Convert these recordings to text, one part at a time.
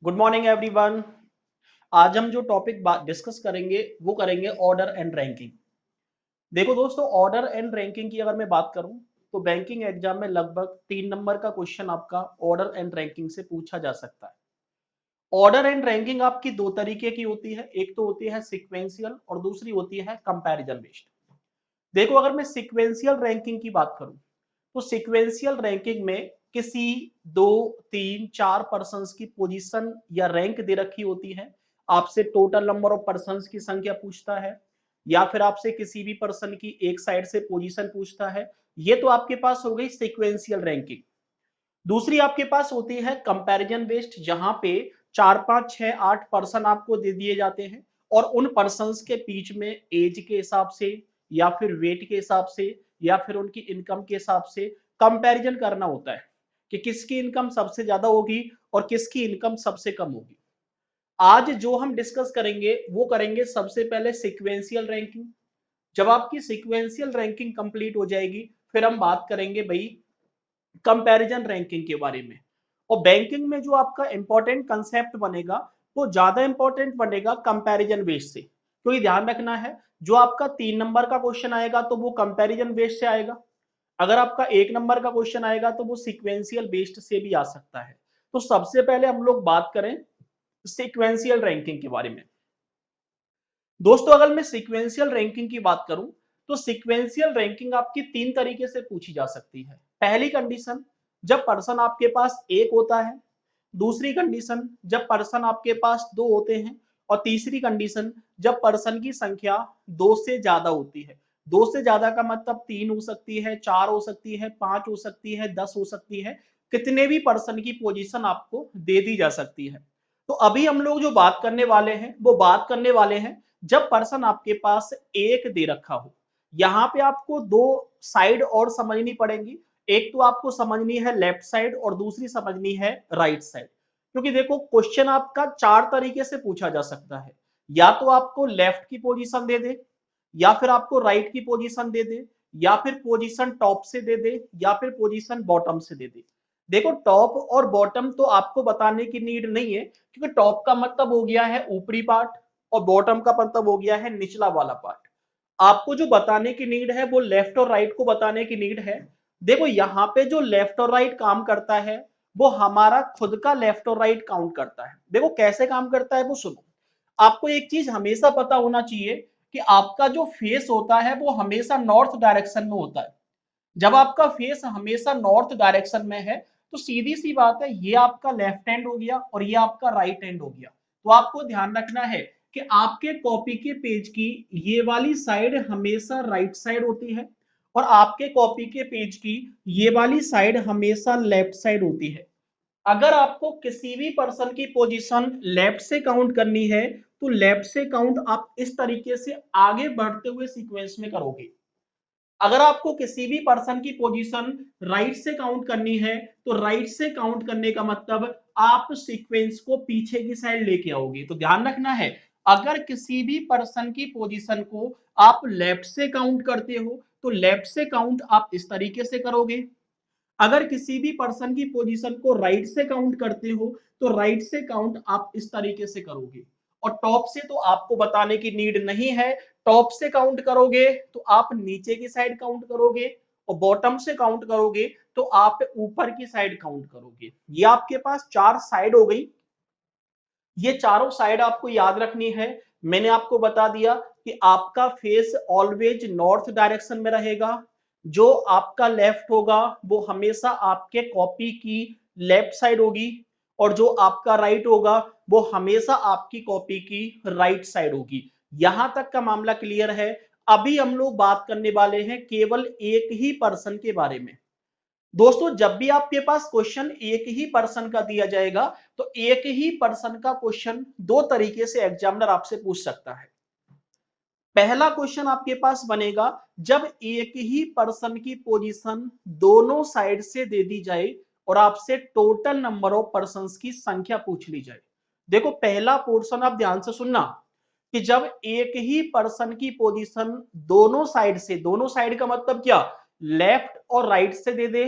Good morning everyone. आज हम जो टॉपिक डिस्कस करेंगे वो करेंगे ऑर्डर एंड रैंकिंग। देखो दोस्तों, ऑर्डर एंड रैंकिंग की अगर मैं बात करूं तो बैंकिंग एग्जाम में लगभग 3 नंबर का क्वेश्चन आपका ऑर्डर एंड रैंकिंग से पूछा जा सकता है। ऑर्डर एंड रैंकिंग आपकी दो तरीके की होती है, एक तो होती है सिक्वेंशियल और दूसरी होती है कंपैरिजन बेस्ड। देखो, अगर मैं सिक्वेंशियल रैंकिंग की बात करूं तो सिक्वेंशियल रैंकिंग में किसी दो तीन चार पर्संस की पोजीशन या रैंक दे रखी होती है। आपसे टोटल नंबर ऑफ पर्संस की संख्या पूछता है या फिर आपसे किसी भी पर्सन की एक साइड से पोजीशन पूछता है। ये तो आपके पास हो गई सिक्वेंशियल रैंकिंग। दूसरी आपके पास होती है कंपैरिजन बेस्ड, जहां पे 4 5 6 8 पर्सन आपको दे दिए जाते हैं और उन पर्सन्स के बीच में एज के हिसाब से या फिर वेट के हिसाब से या फिर उनकी इनकम के हिसाब से कंपैरिजन करना होता है कि किसकी इनकम सबसे ज्यादा होगी और किसकी इनकम सबसे कम होगी। आज जो हम डिस्कस करेंगे वो करेंगे सबसे पहले सिक्वेंशियल रैंकिंग। जब आपकी सिक्वेंशियल रैंकिंग कंप्लीट हो जाएगी फिर हम बात करेंगे भाई कंपैरिजन रैंकिंग के बारे में। और बैंकिंग में जो आपका इंपॉर्टेंट कंसेप्ट बनेगा वो ज्यादा इंपॉर्टेंट बनेगा कंपैरिजन बेस से, क्योंकि ध्यान रखना है जो आपका 3 नंबर का क्वेश्चन आएगा तो वो कंपैरिजन बेस से आएगा। अगर आपका 1 नंबर का क्वेश्चन आएगा तो वो सिक्वेंशियल बेस्ड से भी आ सकता है। तो सबसे पहले हम लोग बात करें सिक्वेंशियल रैंकिंग के बारे में। दोस्तों, अगर मैं सिक्वेंशियल रैंकिंग की बात करूं तो सिक्वेंशियल रैंकिंग आपकी 3 तरीके से पूछी जा सकती है। पहली कंडीशन, जब पर्सन आपके पास एक होता है। दूसरी कंडीशन, जब पर्सन आपके पास दो होते हैं। और तीसरी कंडीशन, जब पर्सन की संख्या दो से ज्यादा होती है। दो से ज्यादा का मतलब 3 हो सकती है, 4 हो सकती है, 5 हो सकती है, 10 हो सकती है। कितने भी पर्सन की पोजीशन आपको दे दी जा सकती है। तो अभी हम लोग जो बात करने वाले हैं वो बात करने वाले हैं जब पर्सन आपके पास एक दे रखा हो। यहाँ पे आपको दो साइड और समझनी पड़ेंगी। एक तो आपको समझनी है लेफ्ट साइड और दूसरी समझनी है राइट साइड। क्योंकि देखो, क्वेश्चन आपका 4 तरीके से पूछा जा सकता है। या तो आपको लेफ्ट की पोजीशन दे दे, या फिर आपको राइट की पोजीशन दे दे, या फिर पोजीशन टॉप से दे दे, या फिर पोजीशन बॉटम से दे दे। देखो, टॉप और बॉटम तो आपको बताने की नीड नहीं है, क्योंकि टॉप का मतलब हो गया है ऊपरी पार्ट और बॉटम का मतलब हो गया है निचला वाला पार्ट। आपको जो बताने की नीड है वो लेफ्ट और राइट को बताने की नीड है। देखो, यहाँ पे जो लेफ्ट और राइट काम करता है वो हमारा खुद का लेफ्ट और राइट काउंट करता है। देखो कैसे काम करता है वो सुनो। आपको एक चीज हमेशा पता होना चाहिए कि आपका जो फेस होता है वो हमेशा नॉर्थ डायरेक्शन में होता है। जब आपका फेस हमेशा नॉर्थ डायरेक्शन में है तो सीधी सी बात है, ये आपका लेफ्ट हैंड हो गया और ये आपका राइट हैंड हो गया। तो आपको ध्यान रखना है कि आपके कॉपी के पेज की ये वाली साइड हमेशा राइट साइड होती है और आपके कॉपी के पेज की ये वाली साइड हमेशा लेफ्ट साइड होती है। अगर आपको किसी भी पर्सन की पोजीशन लेफ्ट से काउंट करनी है तो लेफ्ट से काउंट आप इस तरीके से आगे बढ़ते हुए सीक्वेंस में करोगे। अगर आपको किसी भी पर्सन की पोजीशन राइट से काउंट करनी है तो राइट से काउंट करने का मतलब आप सीक्वेंस को पीछे की साइड लेके आओगे। तो ध्यान रखना है, अगर किसी भी पर्सन की पोजीशन को आप लेफ्ट से काउंट करते हो तो लेफ्ट से काउंट आप इस तरीके से करोगे। अगर किसी भी पर्सन की पोजीशन को राइट से काउंट करते हो तो राइट से काउंट आप इस तरीके से करोगे। और टॉप से तो आपको बताने की नीड नहीं है। टॉप से काउंट करोगे तो आप नीचे की साइड काउंट करोगे और बॉटम से काउंट करोगे तो आप ऊपर की साइड काउंट करोगे। ये आपके पास 4 साइड हो गई। ये चारों साइड आपको याद रखनी है। मैंने आपको बता दिया कि आपका फेस ऑलवेज नॉर्थ डायरेक्शन में रहेगा। जो आपका लेफ्ट होगा वो हमेशा आपके कॉपी की लेफ्ट साइड होगी और जो आपका राइट होगा वो हमेशा आपकी कॉपी की राइट साइड होगी। यहां तक का मामला क्लियर है। अभी हम लोग बात करने वाले हैं केवल एक ही पर्सन के बारे में। दोस्तों, जब भी आपके पास क्वेश्चन एक ही पर्सन का दिया जाएगा तो एक ही पर्सन का क्वेश्चन दो तरीके से एग्जामिनर आपसे पूछ सकता है। पहला क्वेश्चन आपके पास बनेगा जब एक ही पर्सन की पोजीशन दोनों साइड से दे दी जाए और आपसे टोटल नंबर ऑफ पर्संस की संख्या पूछ ली जाए। देखो, पहला पोर्शन आप ध्यान से सुनना कि जब एक ही पर्सन की पोजीशन दोनों साइड से, दोनों साइड का मतलब क्या, लेफ्ट और राइट से दे दे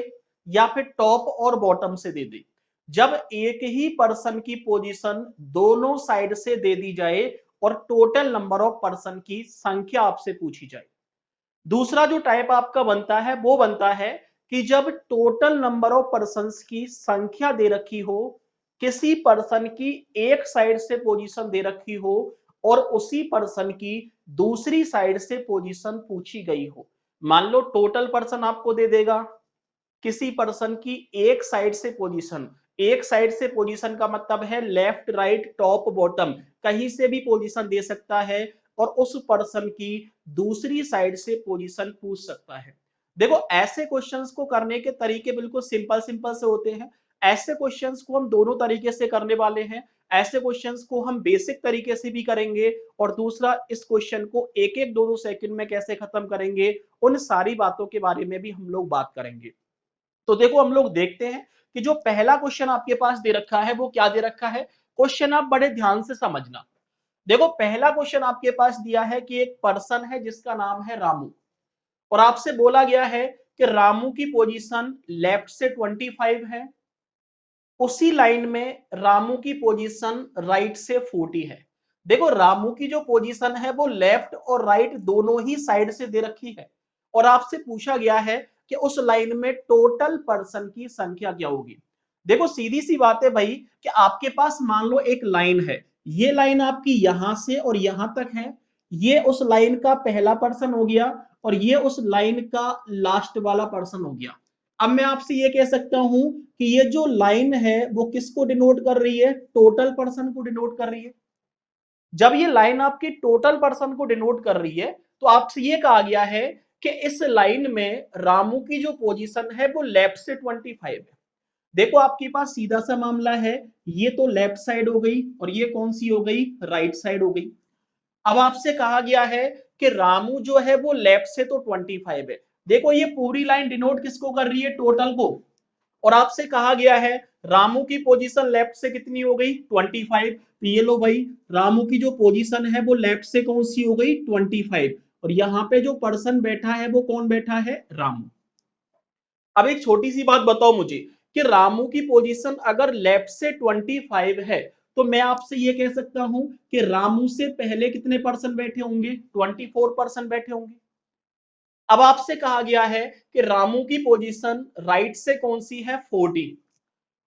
या फिर टॉप और बॉटम से दे दे। जब एक ही पर्सन की पोजीशन दोनों साइड से दे दी जाए और टोटल नंबर ऑफ पर्सन की संख्या आपसे पूछी जाए। दूसरा जो टाइप आपका बनता है वो बनता है कि जब टोटल नंबर ऑफ पर्संस की संख्या दे रखी हो, किसी पर्सन की एक साइड से पोजीशन दे रखी हो और उसी पर्सन की दूसरी साइड से पोजीशन पूछी गई हो। मान लो टोटल पर्सन आपको दे देगा, किसी पर्सन की एक साइड से पोजीशन का मतलब है लेफ्ट राइट टॉप बॉटम, कहीं से भी पोजीशन दे सकता है और उस पर्सन की दूसरी साइड से पोजीशन पूछ सकता है। देखो ऐसे क्वेश्चंस को करने के तरीके बिल्कुल सिंपल सिंपल से होते हैं। ऐसे क्वेश्चंस को हम दोनों तरीके से करने वाले हैं। ऐसे क्वेश्चंस को हम बेसिक तरीके से भी करेंगे और दूसरा इस क्वेश्चन को एक एक दो दो सेकंड में कैसे खत्म करेंगे, उन सारी बातों के बारे में भी हम लोग बात करेंगे। तो देखो हम लोग देखते हैं कि जो पहला क्वेश्चन आपके पास दे रखा है वो क्या दे रखा है। क्वेश्चन आप बड़े ध्यान से समझना। देखो पहला क्वेश्चन आपके पास दिया है कि एक पर्सन है जिसका नाम है रामू और आपसे बोला गया है कि रामू की पोजीशन लेफ्ट से 25 है, उसी लाइन में रामू की पोजीशन राइट से 40 है। देखो रामू की जो पोजीशन है वो लेफ्ट और राइट दोनों ही साइड से दे रखी है और आपसे पूछा गया है कि उस लाइन में टोटल पर्सन की संख्या क्या होगी। देखो सीधी सी बात है भाई कि आपके पास मान लो एक लाइन है, ये लाइन आपकी यहां से और यहां तक है, ये उस लाइन का पहला पर्सन हो गया और ये उस लाइन का लास्ट वाला पर्सन हो गया। अब मैं आपसे ये कह सकता हूं कि ये जो लाइन है वो किसको डिनोट कर रही है, टोटल पर्सन को डिनोट कर रही है। जब ये लाइन आपकी टोटल पर्सन को डिनोट कर रही है तो आपसे ये कहा गया है कि इस लाइन में रामू की जो पोजीशन है वो लेफ्ट से 25 है। देखो आपके पास सीधा सा मामला है, ये तो लेफ्ट साइड हो गई और ये कौन सी हो गई, राइट साइड हो गई। अब आपसे कहा गया है कि रामू जो है वो लेफ्ट से तो 25 है। देखो ये पूरी लाइन डिनोट किसको कर रही है, टोटल को। और आपसे कहा गया है रामू की पोजीशन लेफ्ट से कितनी हो गई, 25। तो ये लो भाई, रामू की जो पोजीशन है वो लेफ्ट से कौन सी हो गई, 25। और यहाँ पे जो पर्सन बैठा है वो कौन बैठा है, रामू। अब एक छोटी सी बात बताओ मुझे कि रामू की पोजीशन अगर लेफ्ट से 25 है तो मैं आपसे ये कह सकता हूं कि रामू से पहले कितने पर्सन बैठे होंगे, 24 पर्सन बैठे होंगे। अब आपसे कहा गया है कि रामू की पोजीशन राइट से कौन सी है, 40।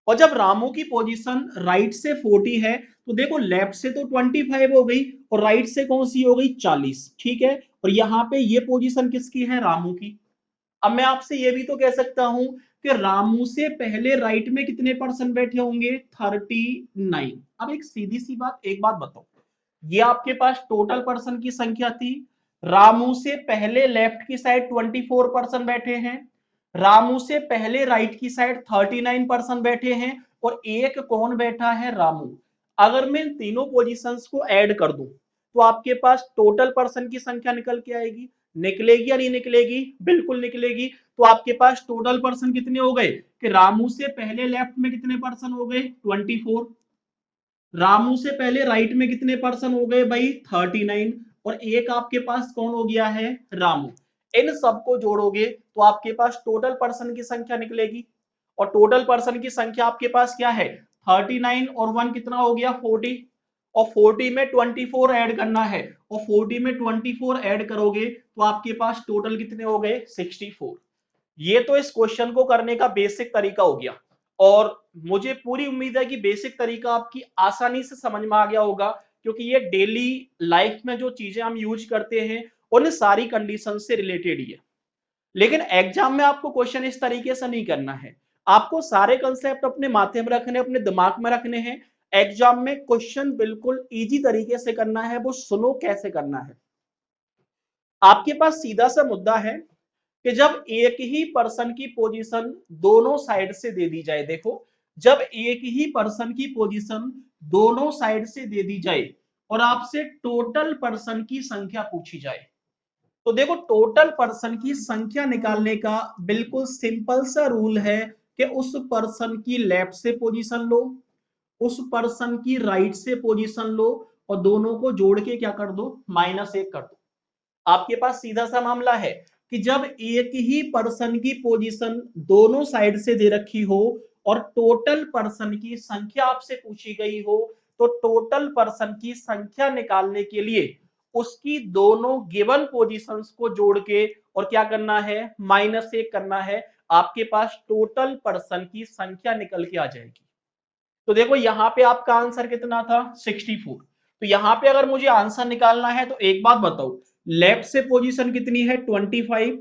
और जब रामू की पोजीशन राइट से 40 है तो देखो लेफ्ट से तो 25 हो गई और राइट से कौन सी हो गई, 40। ठीक है, और यहाँ पे ये पोजीशन किसकी है, रामू की। अब मैं आपसे ये भी तो कह सकता हूं कि रामू से पहले राइट में कितने पर्सन बैठे होंगे, 39। अब एक सीधी सी बात, एक बात बताओ, ये आपके पास टोटल पर्सन की संख्या थी। रामू से पहले लेफ्ट की साइड 24 पर्सन बैठे हैं, रामू से पहले राइट की साइड 39 पर्सन बैठे हैं और एक कौन बैठा है, रामू। अगर मैं इन तीनों पोजीशंस को ऐड कर दूं तो आपके पास टोटल पर्सन की संख्या निकल के आएगी। निकलेगी या नहीं निकलेगी, बिल्कुल निकलेगी। तो आपके पास टोटल पर्सन कितने हो गए कि रामू से पहले लेफ्ट में कितने पर्सन हो गए, 24। रामू से पहले राइट में कितने पर्सन हो गए भाई, 39। और एक आपके पास कौन हो गया है, रामू। इन सबको जोड़ोगे तो आपके पास टोटल पर्सन की संख्या निकलेगी और टोटल पर्सन की संख्या आपके पास क्या है, 39 और 1 कितना हो गया, 40। और 40 में 24 ऐड करना है और 40 में 24 ऐड करोगे तो आपके पास टोटल कितने हो गए, 64। ये तो इस क्वेश्चन को करने का बेसिक तरीका हो गया और मुझे पूरी उम्मीद है कि बेसिक तरीका आपकी आसानी से समझ में आ गया होगा क्योंकि ये डेली लाइफ में जो चीजें हम यूज करते हैं उन सारी कंडीशन से रिलेटेड ही है। लेकिन एग्जाम में आपको क्वेश्चन इस तरीके से नहीं करना है, आपको सारे कंसेप्ट अपने माथे में रखने, अपने दिमाग में रखने हैं। एग्जाम में क्वेश्चन बिल्कुल इजी तरीके से करना है, वो सुनो कैसे करना है। आपके पास सीधा सा मुद्दा है कि जब एक ही पर्सन की पोजीशन दोनों साइड से दे दी जाए, देखो जब एक ही पर्सन की पोजीशन दोनों साइड से दे दी जाए और आपसे टोटल पर्सन की संख्या पूछी जाए, तो देखो टोटल पर्सन की संख्या निकालने का बिल्कुल सिंपल सा रूल है कि उस पर्सन की लेफ्ट से पोजीशन लो, उस पर्सन की राइट से पोजीशन लो और दोनों को जोड़ के क्या कर दो, -1 कर दो। आपके पास सीधा सा मामला है कि जब एक ही पर्सन की पोजीशन दोनों साइड से दे रखी हो और टोटल पर्सन की संख्या आपसे पूछी गई हो, तो टोटल पर्सन की संख्या निकालने के लिए उसकी दोनों गिवन पोजीशंस को जोड़ के और क्या करना है, -1 करना है, आपके पास टोटल पर्सन की संख्या निकल के आ जाएगी। तो देखो यहां पे आपका आंसर कितना था, 64। तो यहां पे अगर मुझे आंसर निकालना है तो एक बात बताओ, लेफ्ट से पोजीशन कितनी है 25,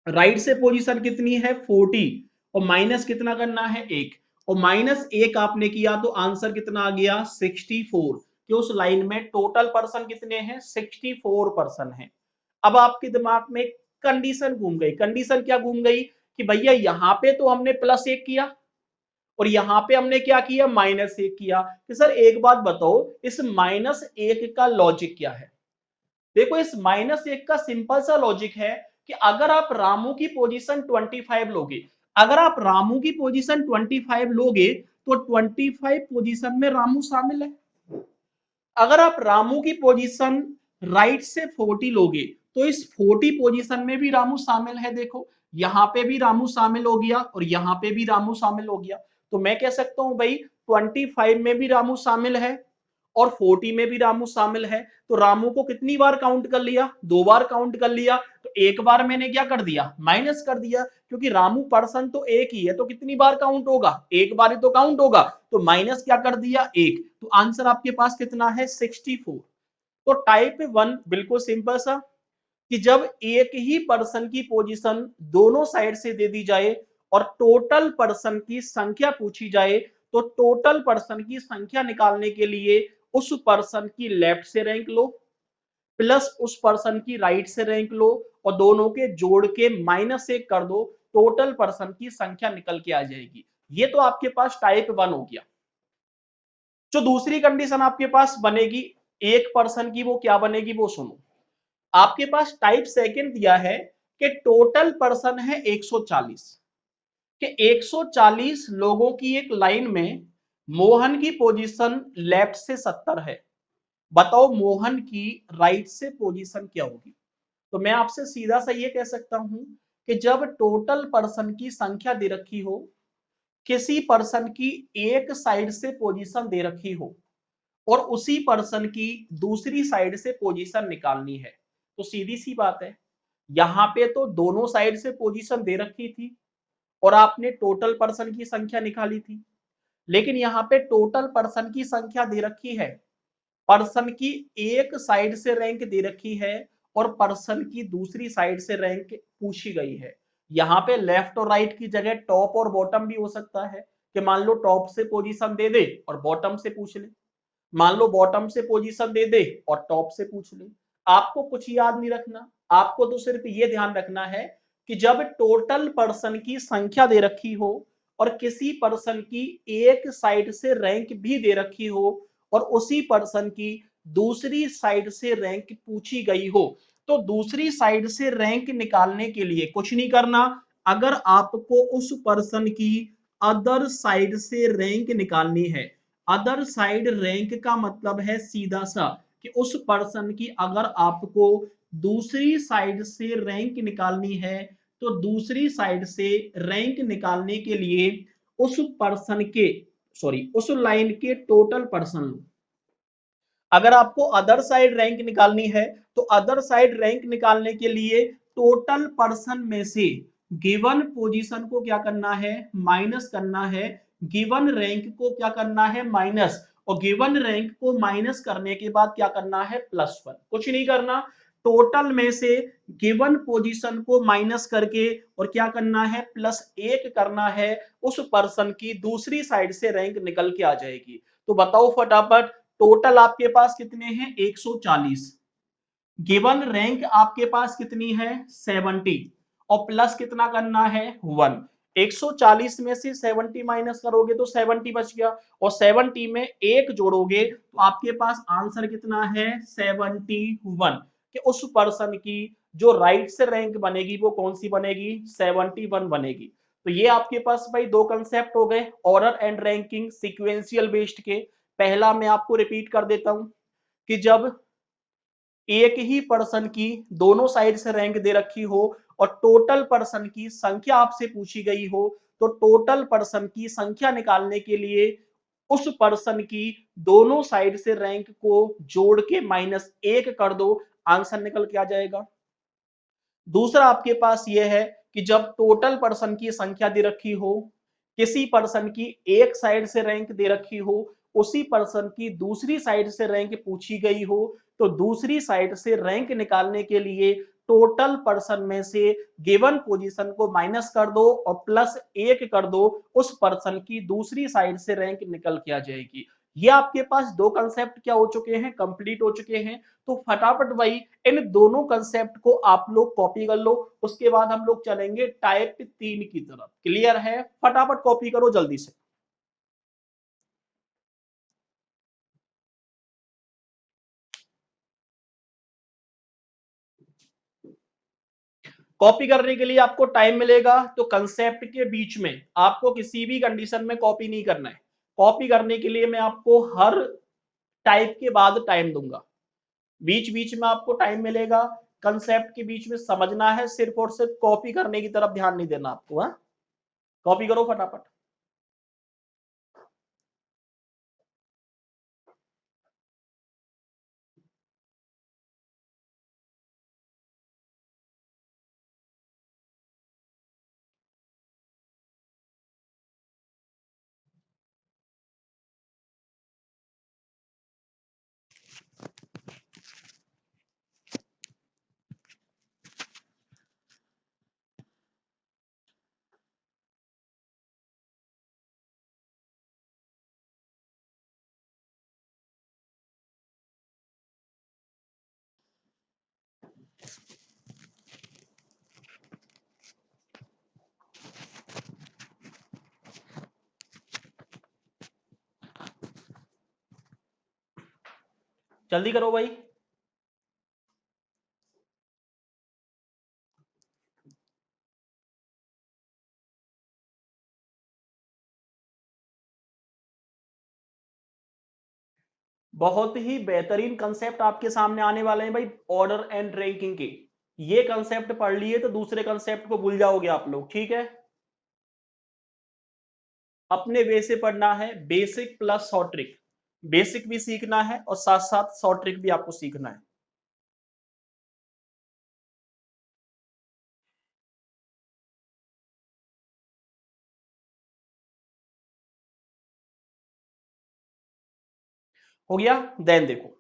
राइट से पोजीशन कितनी है 40, और माइनस कितना करना है 1, और -1 आपने किया तो आंसर कितना आ गया 64, कि उस लाइन में टोटल पर्सन कितने हैं 64 पर्सन है। अब आपके दिमाग में कंडीशन घूम गई, कंडीशन क्या घूम गई कि भैया यहां पे तो हमने +1 किया और यहां पे हमने क्या किया -1 किया, कि सर एक बात बताओ इस -1 का लॉजिक क्या है। देखो इस -1 का सिंपल सा लॉजिक है कि अगर आप रामू की पोजीशन 25 लोगे, अगर आप रामू की पोजीशन 25 लोगे तो 25 पोजीशन में रामू शामिल है। अगर आप रामू की पोजीशन राइट से 40 लोगे तो इस 40 पोजीशन में भी रामू शामिल है। देखो यहां पे भी रामू शामिल हो गया और यहां पे भी रामू शामिल हो गया, तो मैं कह सकता हूं भाई 25 में भी रामू शामिल है और 40 में भी रामू शामिल है। तो रामू को कितनी बार काउंट कर लिया, 2 बार काउंट कर लिया, तो एक बार मैंने क्या कर दिया, माइनस कर दिया, क्योंकि रामू पर्सन तो एक ही है तो कितनी बार काउंट होगा, एक बार ही तो काउंट होगा, तो माइनस क्या कर दिया 1, तो आंसर आपके पास कितना है 64। तो टाइप 1 बिल्कुल सिंपल सा, कि जब एक ही पर्सन की पोजीशन दोनों साइड से दे दी जाए और टोटल पर्सन की संख्या पूछी जाए, तो टोटल पर्सन की संख्या निकालने के लिए उस पर्सन की लेफ्ट से रैंक लो प्लस उस पर्सन की राइट से रैंक लो और दोनों के जोड़ के -1 कर दो, टोटल पर्सन की संख्या निकल के आ जाएगी। ये तो आपके पास टाइप 1 हो गया। जो दूसरी कंडीशन आपके पास बनेगी एक पर्सन की, वो क्या बनेगी वो सुनो। आपके पास टाइप सेकंड दिया है कि टोटल पर्सन है 140, कि 140 लोगों की एक लाइन में मोहन की पोजीशन लेफ्ट से 70 है, बताओ मोहन की राइट से पोजीशन क्या होगी। तो मैं आपसे सीधा सा ये कह सकता हूं कि जब टोटल पर्सन की संख्या दे रखी हो, किसी पर्सन की एक साइड से पोजीशन दे रखी हो और उसी पर्सन की दूसरी साइड से पोजीशन निकालनी है, तो सीधी सी बात है, यहां पे तो दोनों साइड से पोजीशन दे रखी थी और आपने टोटल पर्सन की संख्या निकाली थी, लेकिन यहाँ पे टोटल पर्सन की संख्या दे रखी है, पर्सन की एक साइड से रैंक दे रखी है और पर्सन की दूसरी साइड से रैंक पूछी गई है। यहाँ पे लेफ्ट और राइट की जगह टॉप और बॉटम भी हो सकता है, कि मान लो टॉप से पोजीशन दे दे और बॉटम से पूछ ले, मान लो बॉटम से पोजीशन दे दे और टॉप से पूछ ले। आपको कुछ याद नहीं रखना, आपको तो सिर्फ ये ध्यान रखना है कि जब टोटल पर्सन की संख्या दे रखी हो और किसी पर्सन की एक साइड से रैंक भी दे रखी हो और उसी पर्सन की दूसरी साइड से रैंक पूछी गई हो, तो दूसरी साइड से रैंक निकालने के लिए कुछ नहीं करना, अगर आपको उस पर्सन की अदर साइड से रैंक निकालनी है, अदर साइड रैंक का मतलब है सीधा सा कि उस पर्सन की अगर आपको दूसरी साइड से रैंक निकालनी है, तो दूसरी साइड से रैंक निकालने के लिए उस पर्सन के उस लाइन के टोटल पर्सन लो। अगर आपको अदर साइड रैंक निकालनी है तो अदर साइड रैंक निकालने के लिए टोटल पर्सन में से गिवन पोजीशन को क्या करना है, माइनस करना है, गिवन रैंक को क्या करना है माइनस, और गिवन रैंक को माइनस करने के बाद क्या करना है +1, कुछ नहीं करना, टोटल में से गिवन पोजीशन को माइनस करके और क्या करना है +1 करना है, उस पर्सन की दूसरी साइड से रैंक निकल के आ जाएगी। तो बताओ फटाफट, टोटल आपके पास कितने हैं 140, गिवन रैंक आपके पास कितनी है 70, और प्लस कितना करना है 1, 140 में से 70 माइनस करोगे तो 70 बच गया, और 70 में 1 जोड़ोगे तो आपके पास आंसर कितना है 71, कि उस पर्सन की जो राइट से रैंक बनेगी वो कौन सी बनेगी 71 बनेगी। तो ये आपके पास भाई दो कंसेप्ट हो गए, order and ranking sequential based के। पहला मैं आपको रिपीट कर देता हूं कि जब एक ही पर्सन की दोनों साइड से रैंक दे रखी हो और टोटल पर्सन की संख्या आपसे पूछी गई हो, तो टोटल पर्सन की संख्या निकालने के लिए उस पर्सन की दोनों साइड से रैंक को जोड़ के -1 कर दो, आंसर निकल के आ जाएगा। दूसरा आपके पास यह है कि जब टोटल पर्सन की संख्या दे रखी हो, किसी पर्सन की एक साइड से रैंक दे रखी हो, उसी पर्सन की दूसरी साइड से रैंक पूछी गई हो, तो दूसरी साइड से रैंक निकालने के लिए टोटल पर्सन में से गिवन पोजीशन को माइनस कर दो और +1 कर दो, उस पर्सन की दूसरी साइड से रैंक निकल के आ जाएगी। ये आपके पास दो कंसेप्ट क्या हो चुके हैं, कंप्लीट हो चुके हैं। तो फटाफट भाई इन दोनों कंसेप्ट को आप लोग कॉपी कर लो, उसके बाद हम लोग चलेंगे टाइप 3 की तरफ। क्लियर है? फटाफट कॉपी करो जल्दी से। कॉपी करने के लिए आपको टाइम मिलेगा, तो कंसेप्ट के बीच में आपको किसी भी कंडीशन में कॉपी नहीं करना है। कॉपी करने के लिए मैं आपको हर टाइप के बाद टाइम दूंगा, बीच बीच में आपको टाइम मिलेगा। कंसेप्ट के बीच में समझना है, सिर्फ और सिर्फ कॉपी करने की तरफ ध्यान नहीं देना आपको। हाँ, कॉपी करो फटाफट। जल्दी करो भाई। बहुत ही बेहतरीन कंसेप्ट आपके सामने आने वाले हैं भाई, ऑर्डर एंड रैंकिंग के। ये कंसेप्ट पढ़ लिए तो दूसरे कंसेप्ट को भूल जाओगे आप लोग, ठीक है? अपने वे से पढ़ना है, basic plus short trick. Basic भी सीखना है और साथ साथ शॉर्ट ट्रिक भी आपको सीखना है। हो गया? देन देखो,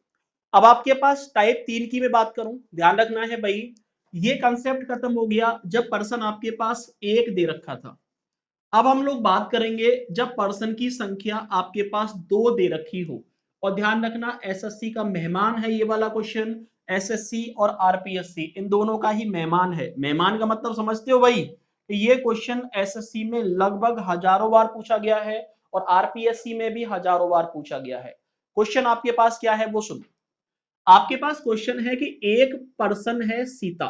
अब आपके पास टाइप 3 की मैं बात करूं, ध्यान रखना है भाई। ये कंसेप्ट खत्म हो गया जब पर्सन आपके पास एक दे रखा था। अब हम लोग बात करेंगे जब पर्सन की संख्या आपके पास दो दे रखी हो। और ध्यान रखना, एसएससी का मेहमान है ये वाला क्वेश्चन। एसएससी और आरपीएससी इन दोनों का ही मेहमान है। मेहमान का मतलब समझते हो भाई? ये क्वेश्चन एसएससी में लगभग हजारों बार पूछा गया है और आरपीएससी में भी हजारों बार पूछा गया है। क्वेश्चन आपके पास क्या है वो सुनो। आपके पास क्वेश्चन है कि एक पर्सन है सीता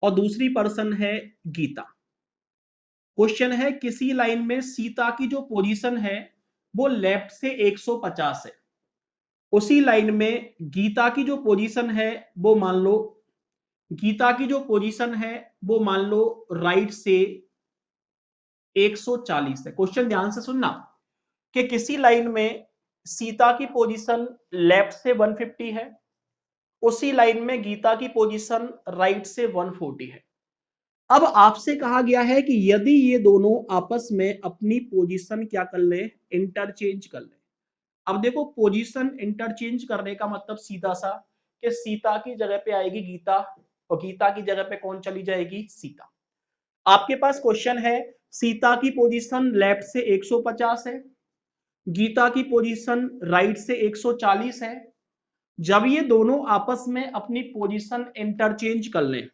और दूसरी पर्सन है गीता। क्वेश्चन है किसी लाइन में सीता की जो पोजीशन है वो लेफ्ट से 150 है, उसी लाइन में गीता की जो पोजीशन है वो मान लो, गीता की जो पोजीशन है वो मान लो राइट से 140 है। क्वेश्चन ध्यान से सुनना कि किसी लाइन में सीता की पोजीशन लेफ्ट से 150 है, उसी लाइन में गीता की पोजीशन राइट से 140 है। अब आपसे कहा गया है कि यदि ये दोनों आपस में अपनी पोजीशन क्या कर ले, इंटरचेंज कर ले। अब देखो, पोजीशन इंटरचेंज करने का मतलब सीधा सा कि सीता की जगह पे आएगी गीता और गीता की जगह पे कौन चली जाएगी? सीता। आपके पास क्वेश्चन है सीता की पोजीशन लेफ्ट से 150 है, गीता की पोजीशन राइट से 140 है। जब ये दोनों आपस में अपनी पोजीशन इंटरचेंज कर लें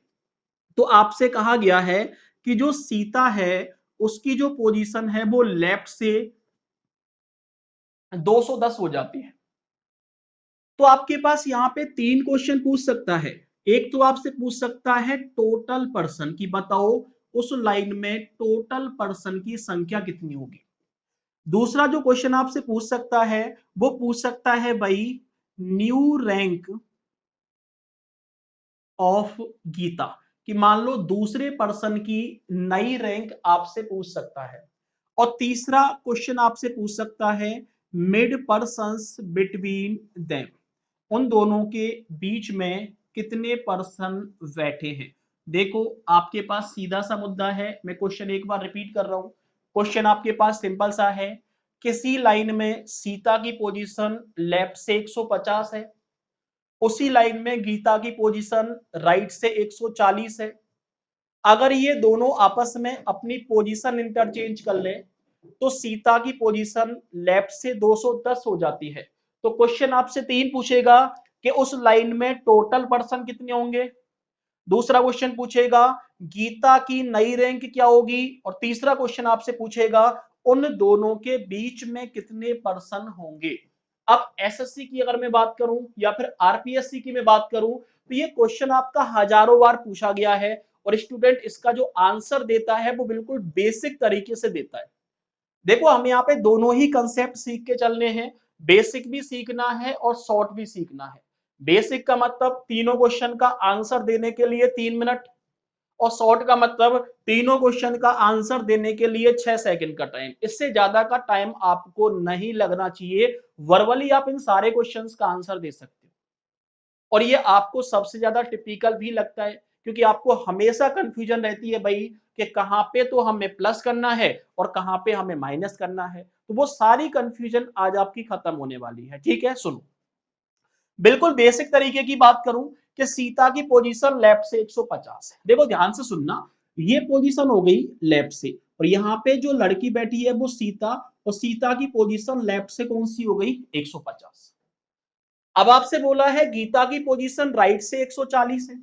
तो आपसे कहा गया है कि जो सीता है उसकी जो पोजीशन है वो लेफ्ट से 210 हो जाती है। तो आपके पास यहां पे तीन क्वेश्चन पूछ सकता है। एक तो आपसे पूछ सकता है टोटल पर्सन की, बताओ उस लाइन में टोटल पर्सन की संख्या कितनी होगी। दूसरा जो क्वेश्चन आपसे पूछ सकता है वो पूछ सकता है भाई न्यू रैंक ऑफ गीता। कि मान लो दूसरे पर्सन की नई रैंक आपसे पूछ सकता है, और तीसरा क्वेश्चन आपसे पूछ सकता है मिड पर्सन्स बिटवीन देम, उन दोनों के बीच में कितने पर्सन बैठे हैं। देखो आपके पास सीधा सा मुद्दा है, मैं क्वेश्चन एक बार रिपीट कर रहा हूं। क्वेश्चन आपके पास सिंपल सा है, किसी लाइन में सीता की पोजीशन लेफ्ट से 150 है, उसी लाइन में गीता की पोजीशन राइट से 140 है। अगर ये दोनों आपस में अपनी पोजीशन इंटरचेंज कर ले तो सीता की पोजीशन लेफ्ट से 210 हो जाती है। तो क्वेश्चन आपसे तीन पूछेगा कि उस लाइन में टोटल पर्सन कितने होंगे। दूसरा क्वेश्चन पूछेगा गीता की नई रैंक क्या होगी, और तीसरा क्वेश्चन आपसे पूछेगा उन दोनों के बीच में कितने पर्सन होंगे। अब एसएससी की अगर मैं बात करूं या फिर आरपीएससी की मैं बात करूं तो ये क्वेश्चन आपका हजारों बार पूछा गया है, और स्टूडेंट इसका जो आंसर देता है वो बिल्कुल बेसिक तरीके से देता है। देखो हम यहाँ पे दोनों ही कंसेप्ट सीख के चलने हैं, बेसिक भी सीखना है और शॉर्ट भी सीखना है। बेसिक का मतलब तीनों क्वेश्चन का आंसर देने के लिए 3 मिनट, और शॉर्ट का मतलब तीनों क्वेश्चन का आंसर देने के लिए 6 सेकंड का टाइम। इससे ज्यादा का टाइम आपको नहीं लगना चाहिए, वर्बली आप इन सारे क्वेश्चंस का आंसर दे सकते हो। और ये आपको सबसे ज्यादा टिपिकल भी लगता है, क्योंकि आपको हमेशा कंफ्यूजन रहती है भाई कि कहां पे तो हमें प्लस करना है और कहां पे हमें माइनस करना है। तो वो सारी कंफ्यूजन आज आपकी खत्म होने वाली है। ठीक है, सुनो बिल्कुल बेसिक तरीके की बात करूं कि सीता की पोजीशन लेफ्ट से 150 है। देखो ध्यान से सुनना, ये पोजीशन हो गई लेफ्ट से, और यहाँ पे जो लड़की बैठी है वो सीता, और सीता की पोजीशन लेफ्ट से कौन सी हो गई 150। अब आपसे बोला है गीता की पोजीशन राइट से 140 है।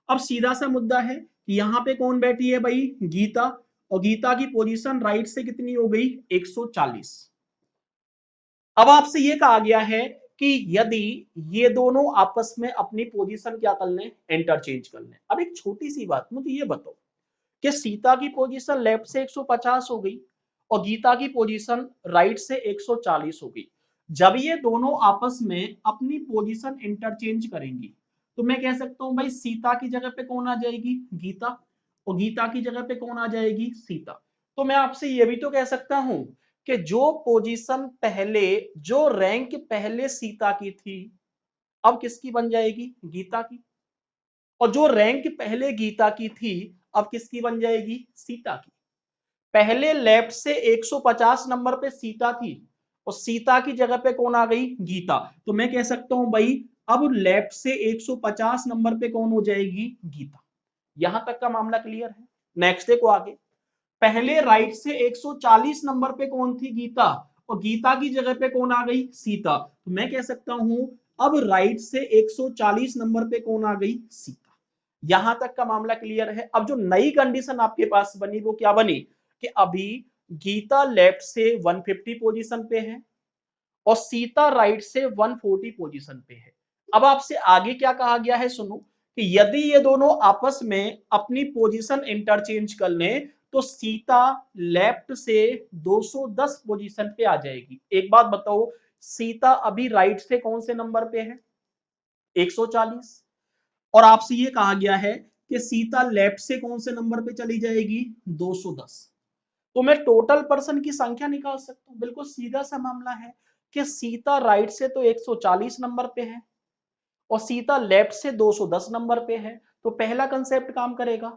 अब सीधा सा मुद्दा है कि यहाँ पे कौन बैठी है भाई गीता, और गीता की पोजीशन राइट से कितनी हो गई 140। अब आपसे ये कहा गया है कि यदि ये दोनों आपस में अपनी पोजीशन क्या कर लें इंटरचेंज कर लें। अब एक छोटी सी बात मुझे ये बताओ कि सीता की पोजीशन लेफ्ट से 150 हो गई और गीता की पोजीशन राइट से 140 हो गई। जब ये दोनों आपस में अपनी पोजीशन इंटरचेंज करेंगी तो मैं कह सकता हूं भाई सीता की जगह पे कौन आ जाएगी गीता, और गीता की जगह पे कौन आ जाएगी सीता। तो मैं आपसे ये भी तो कह सकता हूं कि जो पोजीशन पहले, जो रैंक पहले सीता की थी अब किसकी बन जाएगी गीता की, और जो रैंक पहले गीता की थी अब किसकी बन जाएगी सीता की। पहले लेफ्ट से 150 नंबर पे सीता थी और सीता की जगह पे कौन आ गई गीता। तो मैं कह सकता हूं भाई अब लेफ्ट से 150 नंबर पे कौन हो जाएगी गीता। यहां तक का मामला क्लियर है। नेक्स्ट देखो आगे, पहले राइट से 140 नंबर पे कौन थी गीता, और गीता की जगह पे कौन आ गई सीता। तो मैं कह सकता हूं अब राइट से 140 नंबर पे कौन आ गई सीता। यहां तक का मामला क्लियर है। अब जो नई कंडीशन आपके पास बनी वो क्या बनी कि अभी गीता लेफ्ट से 150 पोजीशन पे है और सीता राइट से 140 पोजीशन पे है। अब आपसे आगे क्या कहा गया है सुनो, कि यदि ये दोनों आपस में अपनी पोजीशन इंटरचेंज कर लें तो सीता लेफ्ट से 210 पोजीशन पे आ जाएगी। एक बात बताओ, सीता अभी राइट से कौन से नंबर पे है 140, और आपसे ये कहा गया है कि सीता लेफ्ट से कौन से नंबर पे चली जाएगी 210। तो मैं टोटल पर्सन की संख्या निकाल सकता हूं। बिल्कुल सीधा सा मामला है कि सीता राइट से तो 140 नंबर पे है और सीता लेफ्ट से 210 नंबर पे है। तो पहला कंसेप्ट काम करेगा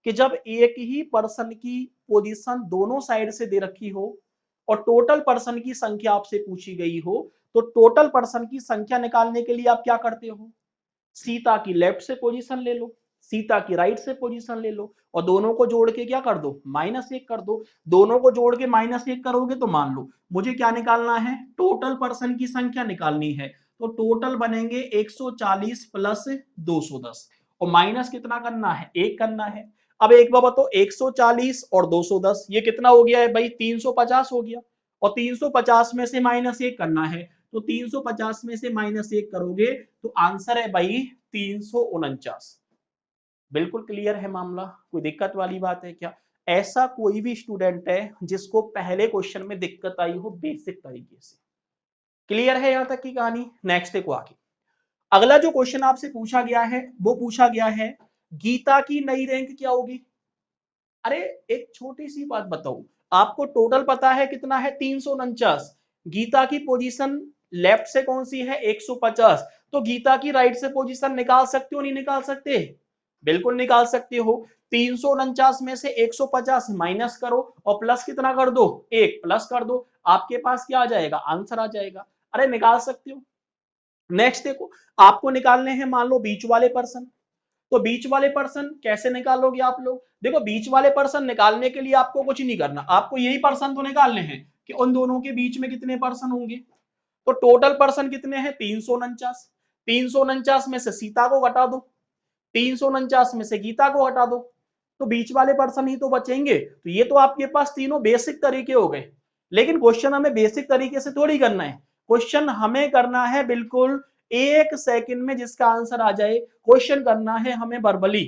कि जब एक ही पर्सन की पोजीशन दोनों साइड से दे रखी हो और टोटल पर्सन की संख्या आपसे पूछी गई हो, तो टोटल पर्सन की संख्या निकालने के लिए आप क्या करते हो, सीता की लेफ्ट से पोजीशन ले लो, सीता की राइट से पोजीशन ले लो, और दोनों को जोड़ के क्या कर दो -1 कर दो। दोनों को जोड़ के -1 करोगे तो मान लो मुझे क्या निकालना है टोटल पर्सन की संख्या निकालनी है। तो टोटल बनेंगे 140 प्लस 210, और माइनस कितना करना है 1 करना है। अब एक बार बताओ 140 और 210 ये कितना हो गया है भाई 350 हो गया, और 350 में से -1 करना है। तो 350 में से -1 करोगे तो आंसर है भाई 349। बिल्कुल क्लियर है मामला, कोई दिक्कत वाली बात है क्या। ऐसा कोई भी स्टूडेंट है जिसको पहले क्वेश्चन में दिक्कत आई हो बेसिक तरीके से। क्लियर है यहां तक की कहानी। नेक्स्ट देखो आगे, अगला जो क्वेश्चन आपसे पूछा गया है वो पूछा गया है गीता की नई रैंक क्या होगी? अरे एक छोटी सी बात बताओ, आपको टोटल पता है कितना है? 349। गीता की पोजीशन लेफ्ट से कौन सी है? 150। तो गीता की राइट से पोजीशन निकाल सकते हो नहीं निकाल सकते? बिल्कुल निकाल सकते हो। 349 में से 150 माइनस करो और प्लस कितना कर दो? 1 प्लस कर दो, आपके पास क्या आ जाएगा? आंसर आ जाएगा। अरे निकाल सकते हो। नेक्स्ट देखो, आपको निकालने हैं मान लो बीच वाले पर्सन। तो बीच वाले पर्सन कैसे निकालोगे आप लोग? देखो बीच वाले पर्सन निकालने के लिए आपको कुछ नहीं करना, आपको यही पर्सन तो निकालने हैं कि उन दोनों के बीच में कितने पर्सन होंगे। तो टोटल पर्सन कितने हैं? 349। 349 में से सीता को घटा दो, 349 में से गीता को हटा दो, तो बीच वाले पर्सन ही तो बचेंगे। तो ये तो आपके पास तीनों बेसिक तरीके हो गए। लेकिन क्वेश्चन हमें बेसिक तरीके से थोड़ी करना है, क्वेश्चन हमें करना है बिल्कुल 1 सेकंड में जिसका आंसर आ जाए। क्वेश्चन करना है हमें वर्बली।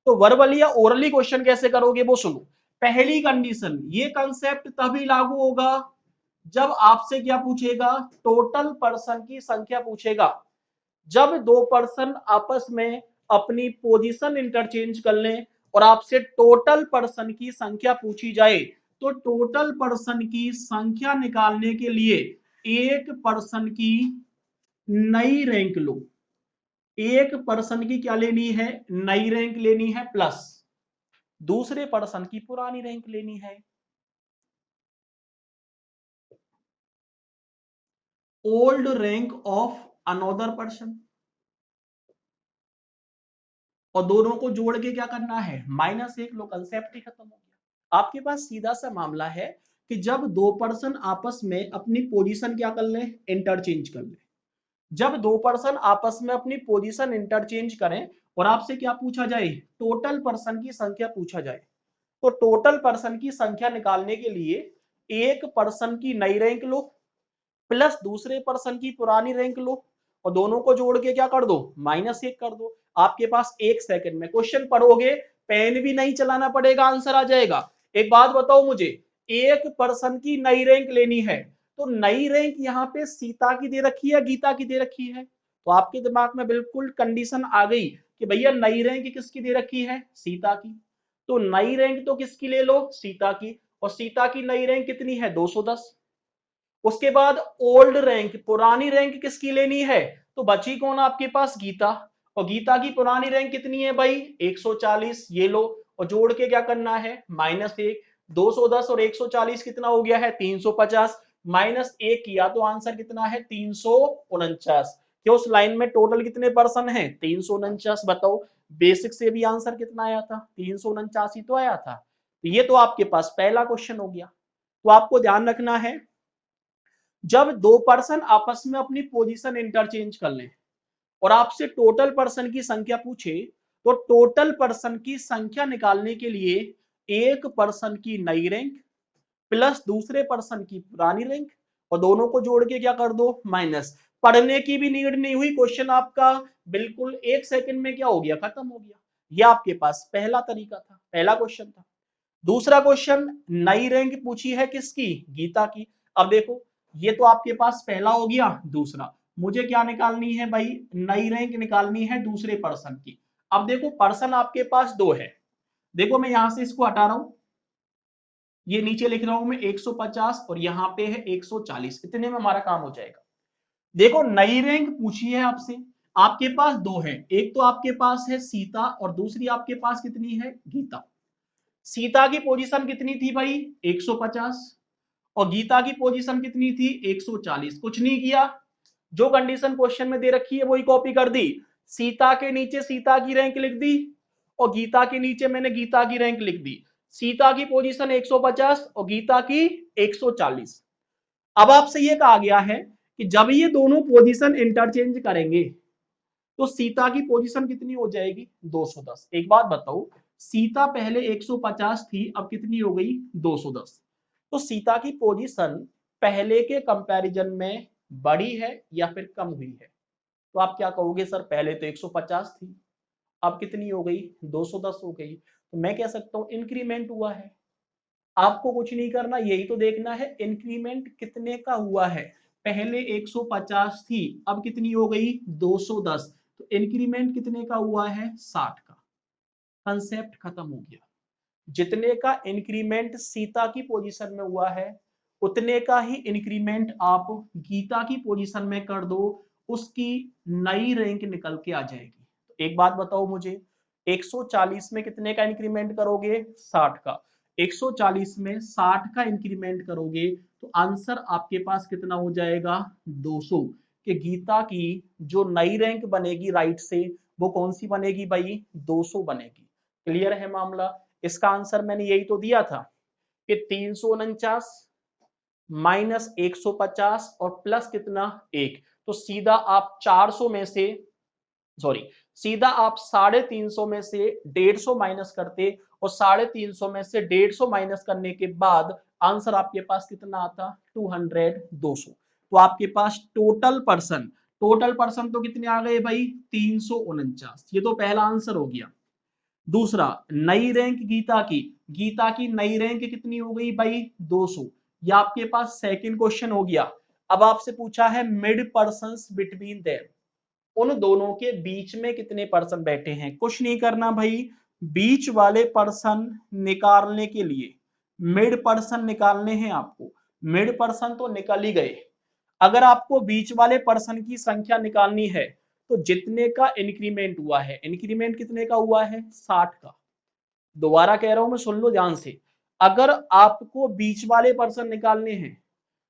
तो वर्बली या ओरली क्वेश्चन कैसे करोगे वो सुनो। पहली कंडीशन, ये कंसेप्ट तभी लागू होगा जब आपसे क्या पूछेगा? टोटल पर्सन की संख्या पूछेगा। जब दो पर्सन आपस में अपनी पोजीशन इंटरचेंज कर लें और आपसे टोटल पर्सन की संख्या पूछी जाए, तो टोटल पर्सन की संख्या निकालने के लिए एक पर्सन की नई रैंक लो। एक पर्सन की क्या लेनी है? नई रैंक लेनी है, प्लस दूसरे पर्सन की पुरानी रैंक लेनी है। Old rank of another person, और दोनों को जोड़ के क्या करना है? -1 लो, कंसेप्ट ही खत्म हो गया। आपके पास सीधा सा मामला है कि जब दो पर्सन आपस में अपनी पोजीशन क्या कर ले? इंटरचेंज कर ले। जब दो पर्सन आपस में अपनी पोजीशन इंटरचेंज करें और आपसे क्या पूछा जाए? टोटल पर्सन की संख्या पूछा जाए, तो टोटल पर्सन की संख्या निकालने के लिए एक पर्सन की नई रैंक लो, प्लस दूसरे पर्सन की पुरानी रैंक लो, और दोनों को जोड़ के क्या कर दो? -1 कर दो। आपके पास 1 सेकंड में क्वेश्चन पढ़ोगे, पेन भी नहीं चलाना पड़ेगा, आंसर आ जाएगा। एक बात बताओ मुझे, एक पर्सन की नई रैंक लेनी है, तो नई रैंक यहाँ पे सीता की दे रखी है, गीता की दे रखी है? तो आपके दिमाग में बिल्कुल कंडीशन आ गई कि भैया नई रैंक किसकी दे रखी है? सीता की। तो नई रैंक तो किसकी ले लो? सीता की। और सीता की नई रैंक कितनी है? 210। उसके बाद ओल्ड रैंक, पुरानी रैंक किसकी लेनी है? तो बची कौन आपके पास? गीता। और गीता की पुरानी रैंक कितनी है भाई? 140। ये लो, और जोड़ के क्या करना है? -1। 210 और 140 कितना हो गया है? 350। -1 किया तो आंसर कितना है? 349। कि उस लाइन में टोटल कितने पर्सन है? 349। बताओ, बेसिक से भी आंसर कितना आया था? 349 ही तो आया था। तो ये तो आपके पास पहला क्वेश्चन हो गया। तो आपको ध्यान रखना है, जब दो पर्सन आपस में अपनी पोजीशन इंटरचेंज कर लें और आपसे टोटल पर्सन की संख्या पूछे, तो टोटल पर्सन की संख्या निकालने के लिए एक पर्सन की नई रैंक प्लस दूसरे पर्सन की पुरानी रैंक, और दोनों को जोड़ के क्या कर दो? माइनस। पढ़ने की भी नीड नहीं हुई, क्वेश्चन आपका बिल्कुल 1 सेकंड में क्या हो गया? खत्म हो गया। यह आपके पास पहला तरीका था, पहला क्वेश्चन था। दूसरा क्वेश्चन, नई रैंक पूछी है किसकी? गीता की। अब देखो, ये तो आपके पास पहला हो गया। दूसरा, मुझे क्या निकालनी है भाई? नई रैंक निकालनी है दूसरे पर्सन की। अब देखो, पर्सन आपके पास दो है। देखो मैं यहां से इसको हटा रहा हूं, ये नीचे लिख रहा हूं मैं 150 और यहाँ पे है 140, इतने में हमारा काम हो जाएगा। देखो नई रैंक पूछी है आपसे, आपके पास दो है, एक तो आपके पास है सीता और दूसरी आपके पास कितनी है? गीता। सीता की पोजीशन कितनी थी भाई? 150। और गीता की पोजीशन कितनी थी? 140। कुछ नहीं किया, जो कंडीशन क्वेश्चन में दे रखी है वही कॉपी कर दी। सीता के नीचे सीता की रैंक लिख दी और गीता के नीचे मैंने गीता की रैंक लिख दी। सीता की पोजीशन 150 और गीता की 140। अब आपसे ये कहा गया है कि जब ये दोनों पोजीशन इंटरचेंज करेंगे तो सीता की पोजीशन कितनी हो जाएगी? 210। एक बात बताओ, सीता पहले 150 थी, अब कितनी हो गई? 210। तो सीता की पोजीशन पहले के कंपैरिजन में बड़ी है या फिर कम हुई है? तो आप क्या कहोगे? सर पहले तो 150 थी, अब कितनी हो गई? 210 हो गई। तो मैं कह सकता हूं इंक्रीमेंट हुआ है। आपको कुछ नहीं करना, यही तो देखना है इंक्रीमेंट कितने का हुआ है। पहले 150 थी, अब कितनी हो गई? 210। तो इंक्रीमेंट कितने का हुआ है? 60 का। कंसेप्ट खत्म हो गया। जितने का इंक्रीमेंट सीता की पोजीशन में हुआ है उतने का ही इंक्रीमेंट आप गीता की पोजीशन में कर दो, उसकी नई रैंक निकल के आ जाएगी। तो एक बात बताओ मुझे, 140 में कितने का इंक्रीमेंट करोगे? 60 का। 140 में 60 का इंक्रीमेंट करोगे तो आंसर आपके पास कितना हो जाएगा? 200। कि गीता की जो नई रैंक बनेगी राइट से वो कौन सी बनेगी भाई? 200 बनेगी। क्लियर है मामला? इसका आंसर मैंने यही तो दिया था कि 349 माइनस 150 और प्लस कितना? 1। तो सीधा आप 400 में से, सॉरी, सीधा आप 350 में से 150 माइनस करते और 350 में से 150 माइनस करने के बाद आंसर आपके पास कितना आता? 200, 200। तो आपके पास टोटल पर्सन तो कितने आ गए भाई? 349। ये तो पहला आंसर हो गया। दूसरा, नई रैंक गीता की नई रैंक कितनी हो गई भाई? 200। ये आपके पास सेकंड क्वेश्चन हो गया। अब आपसे पूछा है मिड पर्संस बिटवीन देम, उन दोनों के बीच में कितने पर्सन बैठे हैं? कुछ नहीं करना भाई, बीच वाले पर्सन निकालने के लिए मिड पर्सन निकालने हैं आपको। मिड पर्सन तो निकल ही गए। अगर आपको बीच वाले पर्सन की संख्या निकालनी है तो जितने का इंक्रीमेंट हुआ है, इंक्रीमेंट कितने का हुआ है? 60 का। दोबारा कह रहा हूं मैं, सुन लो ध्यान से। अगर आपको बीच वाले पर्सन निकालने हैं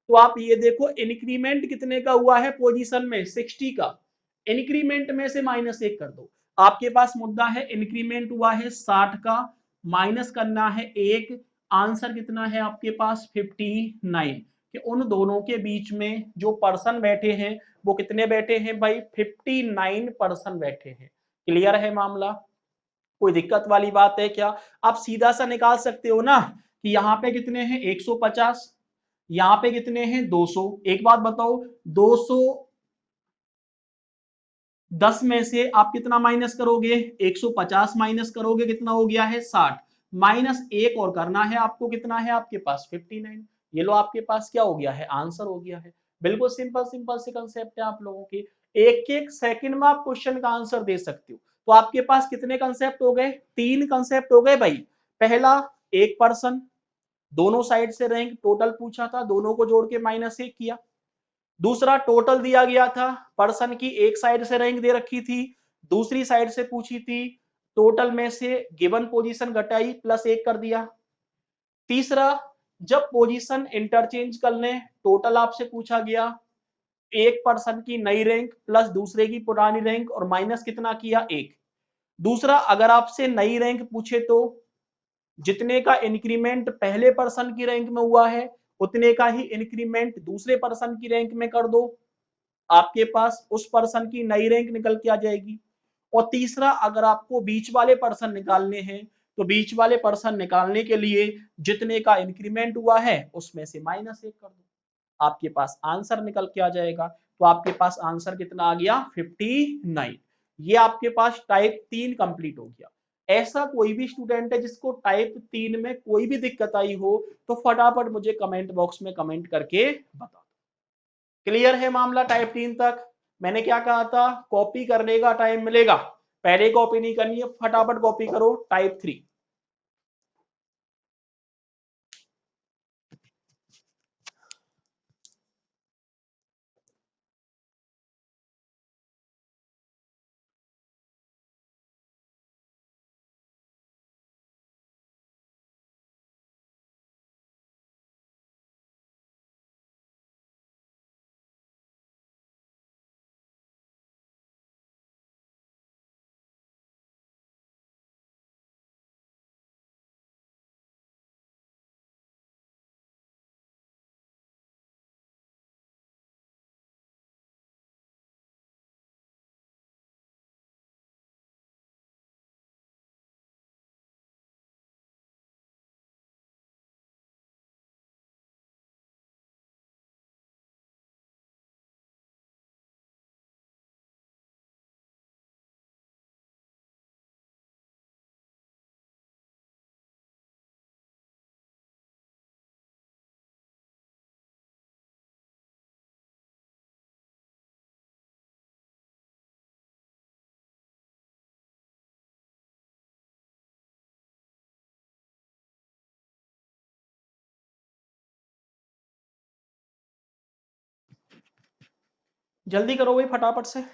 तो आप ये देखो इंक्रीमेंट कितने का हुआ है पोजीशन में? 60 का। इंक्रीमेंट में से -1 कर दो। आपके पास मुद्दा है इंक्रीमेंट हुआ है 60 का, माइनस करना है 1। आंसर कितना है आपके पास? 59। कि उन दोनों के बीच में जो पर्सन बैठे हैं वो कितने बैठे हैं भाई? 59 पर्सन बैठे हैं। क्लियर है मामला? कोई दिक्कत वाली बात है क्या? आप सीधा सा निकाल सकते हो ना कि यहाँ पे कितने हैं? 150, यहाँ पे कितने हैं? 200। एक बात बताओ, 210 में से आप कितना माइनस करोगे? 150 माइनस करोगे, कितना हो गया है? 60। माइनस 1 और करना है आपको, कितना है आपके पास? 59। ये लो आपके पास क्या हो गया है? आंसर हो गया है। बिल्कुल सिंपल सिंपल से कंसेप्ट है आप लोगों की। एक एक सेकंड में आप क्वेश्चन का आंसर दे सकते हो। तो आपके पास कितने कंसेप्ट हो गए? 3 कंसेप्ट हो गए भाई। पहला, एक पर्सन, दोनों साइड से रैंक टोटल पूछा था, दोनों को जोड़ के -1 किया। दूसरा, टोटल दिया गया था, पर्सन की एक साइड से रैंक दे रखी थी, दूसरी साइड से पूछी थी, टोटल में से गिवन पोजीशन घटाई, +1 कर दिया। तीसरा, जब पोजीशन इंटरचेंज कर लें, टोटल आपसे पूछा गया, एक पर्सन की नई रैंक प्लस दूसरे की पुरानी रैंक और माइनस कितना किया? 1। दूसरा, अगर आपसे नई रैंक पूछे तो जितने का इंक्रीमेंट पहले पर्सन की रैंक में हुआ है उतने का ही इंक्रीमेंट दूसरे पर्सन की रैंक में कर दो, आपके पास उस पर्सन की नई रैंक निकल के आ जाएगी। और तीसरा, अगर आपको बीच वाले पर्सन निकालने हैं तो बीच वाले पर्सन निकालने के लिए जितने का इंक्रीमेंट हुआ है उसमें से -1 कर दो, आपके पास आंसर निकल के आ जाएगा। तो आपके पास आंसर कितना आ गया? 59। ये आपके पास टाइप 3 कंप्लीट हो गया। ऐसा कोई भी स्टूडेंट है जिसको टाइप 3 में कोई भी दिक्कत आई हो तो फटाफट मुझे कमेंट बॉक्स में कमेंट करके बता। क्लियर है मामला टाइप 3 तक? मैंने क्या कहा था? कॉपी करने का टाइम मिलेगा, पहले कॉपी नहीं करनी है, फटाफट कॉपी करो टाइप 3। जल्दी करो भाई फटाफट से।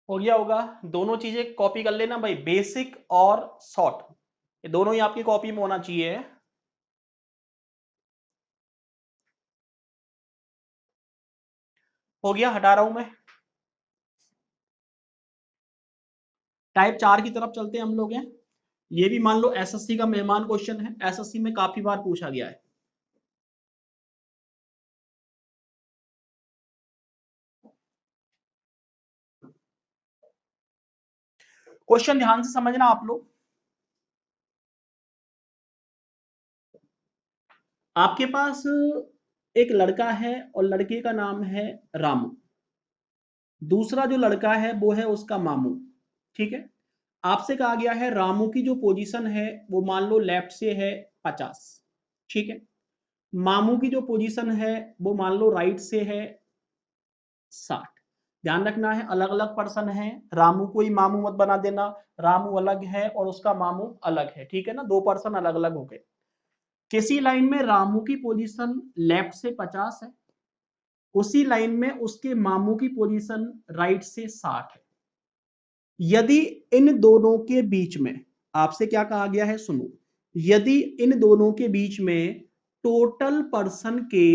हो गया होगा। दोनों चीजें कॉपी कर लेना भाई, बेसिक और शॉर्ट, ये दोनों ही आपकी कॉपी में होना चाहिए। हो गया, हटा रहा हूं मैं। टाइप 4 की तरफ चलते हैं हम लोग हैं। ये भी मान लो एसएससी का मेहमान क्वेश्चन है, एसएससी में काफी बार पूछा गया है। क्वेश्चन ध्यान से समझना आप लोग। आपके पास एक लड़का है और लड़के का नाम है रामू। दूसरा जो लड़का है वो है उसका मामू। ठीक है। आपसे कहा गया है रामू की जो पोजीशन है वो मान लो लेफ्ट से है 50। ठीक है। मामू की जो पोजीशन है वो मान लो राइट से है 60। ध्यान रखना है अलग अलग पर्सन है, रामू को ही मामू मत बना देना। रामू अलग है और उसका मामू अलग है, ठीक है ना, दो पर्सन अलग अलग हो गए। किसी लाइन में रामू की पोजीशन लेफ्ट से 50 है, उसी लाइन में उसके मामू की पोजीशन राइट से 60 है। यदि इन दोनों के बीच में, आपसे क्या कहा गया है सुनो, यदि इन दोनों के बीच में टोटल पर्सन के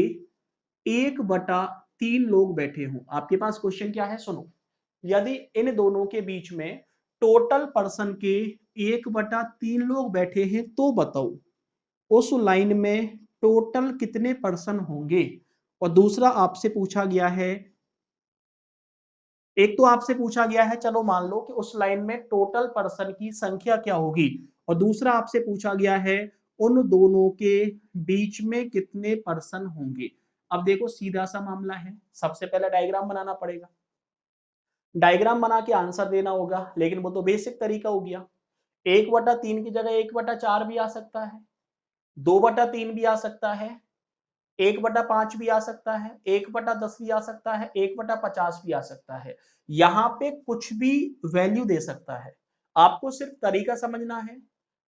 1/3 लोग बैठे हों। आपके पास क्वेश्चन क्या है सुनो, यदि इन दोनों के बीच में टोटल पर्सन के 1/3 लोग बैठे हैं तो बताओ उस लाइन में टोटल कितने पर्सन होंगे। और दूसरा आपसे पूछा गया है, एक तो आपसे पूछा गया है चलो मान लो कि उस लाइन में टोटल पर्सन की संख्या क्या होगी, और दूसरा आपसे पूछा गया है उन दोनों के बीच में कितने पर्सन होंगे। अब देखो सीधा सा मामला है, सबसे पहले डायग्राम बनाना पड़ेगा, डायग्राम बना के आंसर देना होगा, लेकिन वो तो बेसिक तरीका हो गया। 1/3 की जगह 1/4 भी आ सकता है, 2/3 भी आ सकता है, 1/5 भी आ सकता है, 1/10 भी आ सकता है, 1/50 भी आ सकता है। यहाँ पे कुछ भी वैल्यू दे सकता है, आपको सिर्फ तरीका समझना है।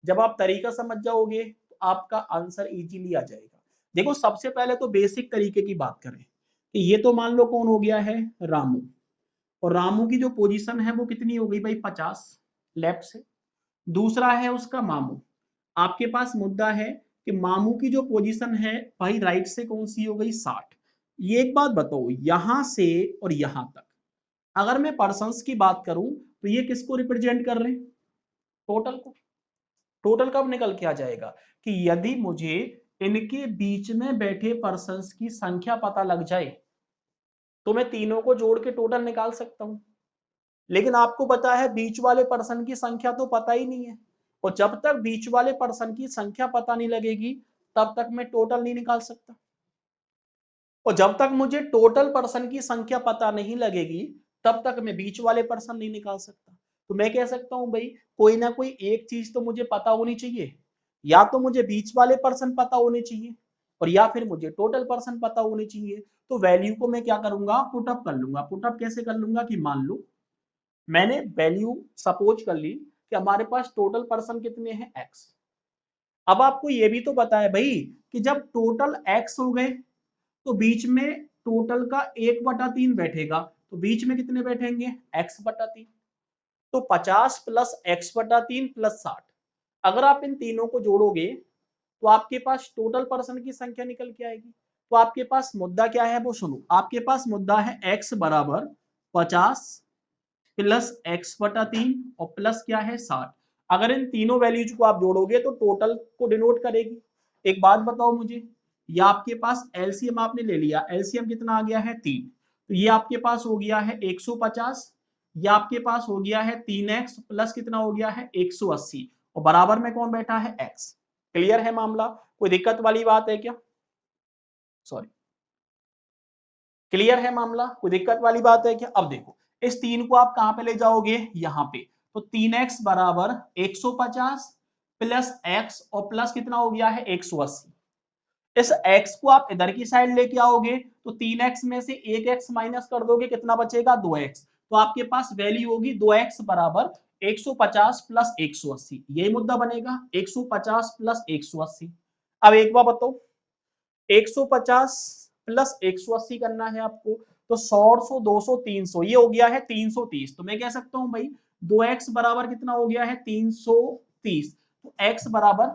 जब आप तरीका समझ जाओगे तो आपका आंसर इजीली आ जाएगा। देखो सबसे पहले तो बेसिक तरीके की बात करें कि ये तो मान लो कौन हो गया है, रामू। और रामू की जो पोजीशन है वो कितनी हो गई भाई, 50 लेफ्ट से। दूसरा है उसका मामू। आपके पास मुद्दा है कि मामू की जो पोजीशन है भाई राइट से कौन सी हो गई, 60। ये एक बात बताओ, यहां से और यहां तक अगर मैं पर्संस की बात करूं तो ये किसको रिप्रेजेंट कर रहे हैं, टोटल को। टोटल कब निकल के आ जाएगा कि यदि मुझे इनके बीच में बैठे पर्संस की संख्या पता लग जाए तो मैं तीनों को जोड़ के टोटल निकाल सकता हूं। लेकिन आपको पता है बीच वाले पर्सन की संख्या तो पता ही नहीं है, और जब तक बीच वाले पर्सन की संख्या पता नहीं लगेगी तब तक मैं टोटल नहीं निकाल सकता। और जब तक मुझे टोटल पर्सन की संख्या पता नहीं लगेगी तब तक मैं बीच वाले पर्सन नहीं निकाल सकता। तो मैं कह सकता हूं भाई कोई ना कोई एक चीज तो मुझे पता होनी चाहिए, या तो मुझे बीच वाले पर्सन पता होने चाहिए और या फिर मुझे टोटल पर्सन पता होने चाहिए। तो वैल्यू को मैं क्या करूंगा, पुटअप कर लूंगा। पुटअप कैसे कर लूंगा कि मान लो मैंने वैल्यू सपोज कर ली कि हमारे पास टोटल पर्सन कितने हैं, एक्स। अब आपको ये भी तो पता है भाई कि जब टोटल एक्स हो गए तो बीच में टोटल का 1/3 बैठेगा, तो बीच में कितने बैठेंगे, x/3। तो 50 प्लस x/3 प्लस 60, अगर आप इन तीनों को जोड़ोगे तो आपके पास टोटल पर्सन की संख्या निकल के आएगी। तो आपके पास मुद्दा क्या है वो सुनो, आपके पास मुद्दा है x बराबर 50 प्लस x/3 और प्लस क्या है 60। अगर इन तीनों वैल्यूज को आप जोड़ोगे तो टोटल को डिनोट करेगी। एक बात बताओ मुझे, या आपके पास एलसीएम आपने ले लिया, एलसीएम कितना आ गया है 3, तो ये आपके पास हो गया है 150, या आपके पास हो गया है 3x प्लस कितना हो गया है 180, और बराबर में कौन बैठा है x। क्लियर है मामला? कोई दिक्कत वाली बात है क्या? सॉरी, क्लियर है मामला? कोई दिक्कत वाली बात है क्या? अब देखो इस 3 को आप कहां पे ले जाओगे, यहां पे, तो 3x बराबर 150 प्लस x और प्लस कितना हो गया है 180। इस x को आप इधर की साइड लेके आओगे तो 3x में से एक x माइनस कर दोगे, कितना बचेगा 2x। तो आपके पास वैल्यू होगी 2x बराबर 150 प्लस 180, यही मुद्दा बनेगा 150 प्लस 180। अब एक बार बताओ 150 प्लस 180 करना है आपको, तो 100 200 300, ये हो गया है 330। तो मैं कह सकता हूं भाई 2x बराबर कितना हो गया है 330। तो x बराबर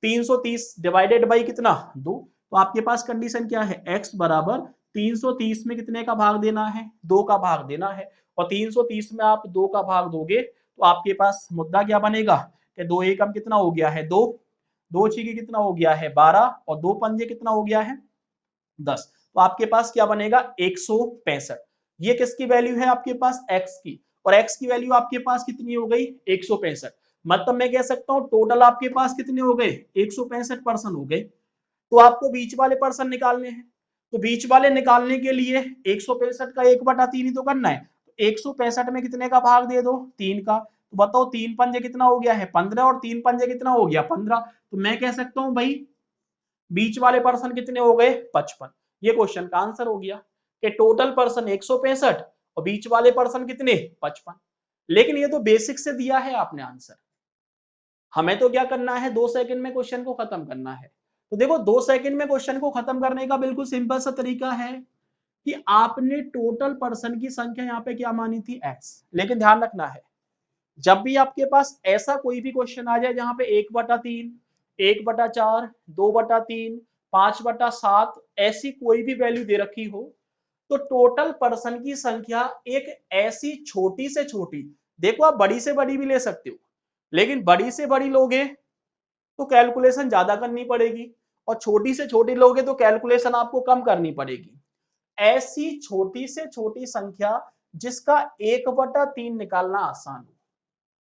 330 डिवाइडेड बाई कितना 2। तो आपके पास कंडीशन क्या है, x बराबर 330 में कितने का भाग देना है, 2 का भाग देना है। और 330 में आप 2 का भाग दोगे तो आपके पास मुद्दा क्या बनेगा कि 2 एकम कितना हो गया है 2, 2 छीके कितना हो गया है 12 और 2 पंजे कितना हो गया है 10। तो आपके पास क्या बनेगा 165। ये किसकी वैल्यू है आपके पास x की, और x की वैल्यू आपके पास कितनी हो गई 165। मतलब मैं कह सकता हूं टोटल आपके पास कितने हो गए 165% हो गए। तो आपको बीच वाले पर्सन निकालने हैं, तो बीच वाले निकालने के लिए 165 का 1/3 ही तो करना है। तो 165 में कितने का भाग दे दो 3 का। तो बताओ 3 पंजे कितना हो गया है 15 और 3 पंजे कितना हो गया 15। तो मैं कह सकता हूं भाई बीच वाले पर्सन कितने हो गए 55। ये क्वेश्चन का आंसर हो गया कि टोटल पर्सन 165 और बीच वाले पर्सन कितने 55। लेकिन ये तो बेसिक से दिया है आपने आंसर, हमें तो क्या करना है 2 सेकंड में क्वेश्चन को खत्म करना है। तो देखो 2 सेकंड में क्वेश्चन को खत्म करने का बिल्कुल सिंपल सा तरीका है कि आपने टोटल पर्सन की संख्या यहाँ पे क्या मानी थी x। लेकिन ध्यान रखना है जब भी आपके पास ऐसा कोई भी क्वेश्चन आ जाए जहां पे 1/3, 1/4, 2/3, 5/7 ऐसी कोई भी वैल्यू दे रखी हो, तो टोटल पर्सन की संख्या एक ऐसी छोटी से छोटी, देखो आप बड़ी से बड़ी भी ले सकते हो, लेकिन बड़ी से बड़ी लोगे तो कैलकुलेशन ज्यादा करनी पड़ेगी, और छोटी से छोटी लोगे तो कैलकुलेशन आपको कम करनी पड़ेगी। ऐसी छोटी से छोटी संख्या जिसका 1/3 निकालना आसान हो,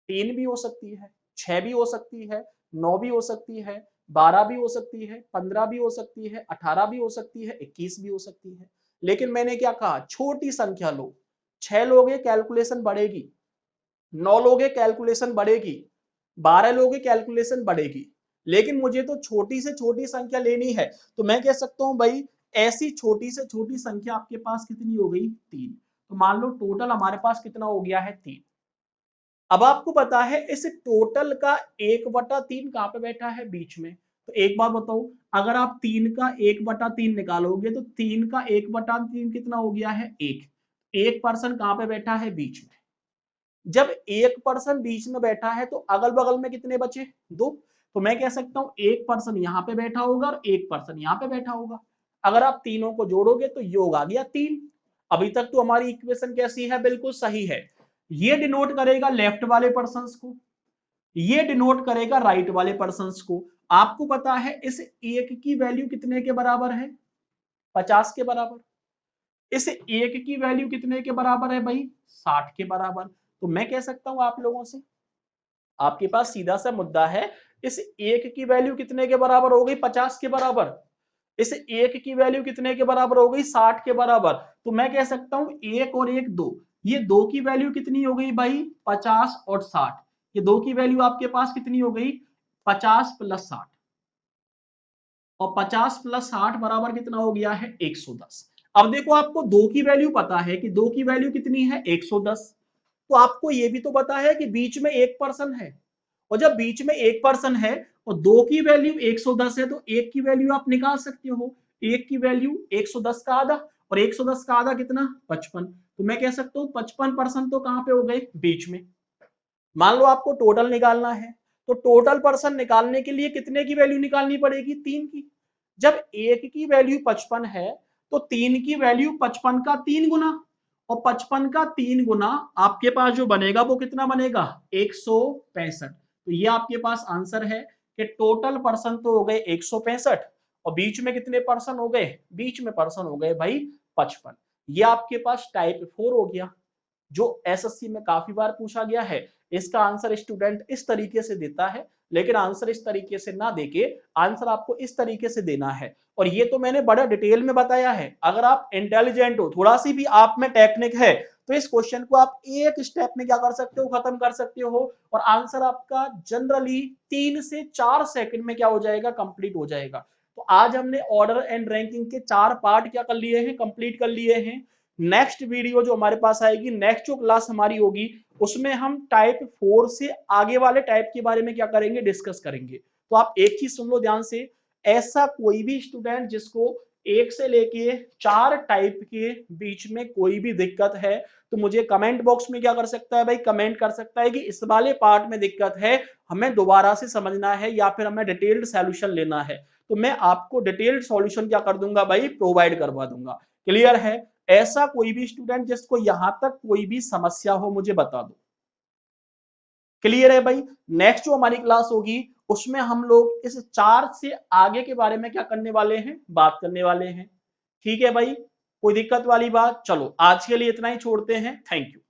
3 भी हो सकती है, 6 भी हो सकती है, 9 भी हो सकती है, 12 भी हो सकती है, 15 भी हो सकती है, 18 भी हो सकती है, 21 भी हो सकती है। लेकिन मैंने क्या कहा छोटी संख्या लो, 6 लोगे कैलकुलेशन बढ़ेगी, 9 लोगे कैलकुलेशन बढ़ेगी, 12 लोगे कैलकुलेशन बढ़ेगी। लेकिन मुझे तो छोटी से छोटी संख्या लेनी है, तो मैं कह सकता हूं भाई ऐसी छोटी से छोटी संख्या आपके पास कितनी हो गई 3। तो मान लो टोटल हमारे पास कितना हो गया है 3। अब आपको पता है इस टोटल का 1/3 कहां पे बैठा है बीच में। तो एक बात बताओ अगर आप 3 का 1/3 निकालोगे तो 3 का 1/3 कितना हो गया है 1। एक पर्सन कहां पे बैठा है बीच में। जब एक पर्सन बीच में बैठा है तो अगल बगल में कितने बचे 2। तो मैं कह सकता हूं एक पर्सन यहां पे बैठा होगा और एक पर्सन यहां पे बैठा होगा। अगर आप तीनों को जोड़ोगे तो योग आ गया 3। अभी तक तो हमारी इक्वेशन कैसी है बिल्कुल सही है। ये डिनोट करेगा लेफ्ट वाले पर्सन को, ये डिनोट करेगा राइट वाले पर्सन को। आपको पता है इस एक की वैल्यू कितने के बराबर है 50 के बराबर। इस एक की वैल्यू कितने के बराबर है भाई 60 के बराबर। तो मैं कह सकता हूं आप लोगों से आपके पास सीधा सा मुद्दा है, इस एक की वैल्यू कितने के बराबर हो गई 50 के बराबर, इस एक की वैल्यू कितने के बराबर हो गई 60 के बराबर। तो मैं कह सकता हूं एक और एक दो, ये दो की वैल्यू कितनी हो गई भाई 50 और 60। ये दो की वैल्यू आपके पास कितनी हो गई 50 प्लस 60, और 50 प्लस 60 बराबर कितना हो गया है 110। अब देखो आपको दो की वैल्यू पता है कि दो की वैल्यू कितनी है 110। तो आपको ये भी तो पता है कि बीच में एक पर्सन है, और जब बीच में एक पर्सन है और दो की वैल्यू 110 है तो एक की वैल्यू आप निकाल सकते हो। एक की वैल्यू 110 का आधा, और 110 का आधा कितना 55। तो मैं कह सकता हूँ 55% तो कहां पे हो गए बीच में। मान लो आपको टोटल निकालना है, तो टोटल पर्सन निकालने के लिए कितने की वैल्यू निकालनी पड़ेगी 3 की। जब एक की वैल्यू 55 है तो 3 की वैल्यू 55 का 3 गुना, और 55 का 3 गुना आपके पास जो बनेगा वो कितना बनेगा 165। तो ये आपके पास आंसर है कि टोटल पर्सन तो हो गए 165, और बीच में कितने पर्सन हो गए, बीच में पर्सन हो गए भाई 55। ये आपके पास टाइप 4 हो गया, जो एसएससी में काफी बार पूछा गया है। इसका आंसर स्टूडेंट इस तरीके से देता है, लेकिन आंसर इस तरीके से ना देके आंसर आपको इस तरीके से देना है। और ये तो मैंने बड़ा डिटेल में बताया है। अगर आप इंटेलिजेंट हो, थोड़ा सी भी आप में टेक्निक है, तो इस क्वेश्चन को आप एक स्टेप में क्या कर सकते हो, खत्म कर सकते हो, और आंसर आपका जनरली 3 से 4 सेकंड में क्या हो जाएगा, कंप्लीट हो जाएगा। तो आज हमने ऑर्डर एंड रैंकिंग के 4 पार्ट क्या कर लिए हैं, कंप्लीट कर लिए हैं। नेक्स्ट वीडियो जो हमारे पास आएगी, नेक्स्ट जो क्लास हमारी होगी, उसमें हम टाइप 4 से आगे वाले टाइप के बारे में क्या करेंगे, डिस्कस करेंगे। तो आप एक चीज सुन लो ध्यान से, ऐसा कोई भी स्टूडेंट जिसको 1 से लेके 4 टाइप के बीच में कोई भी दिक्कत है, तो मुझे कमेंट बॉक्स में क्या कर सकता है भाई, कमेंट कर सकता है कि इस वाले पार्ट में दिक्कत है, हमें दोबारा से समझना है या फिर हमें डिटेल्ड सॉल्यूशन लेना है। तो मैं आपको डिटेल्ड सॉल्यूशन क्या कर दूंगा भाई, प्रोवाइड करवा दूंगा। क्लियर है? ऐसा कोई भी स्टूडेंट जिसको यहां तक कोई भी समस्या हो, मुझे बता दो। क्लियर है भाई? नेक्स्ट जो हमारी क्लास होगी, उसमें हम लोग इस 4 से आगे के बारे में क्या करने वाले हैं, बात करने वाले हैं। ठीक है भाई? कोई दिक्कत वाली बात? चलो आज के लिए इतना ही छोड़ते हैं। Thank you.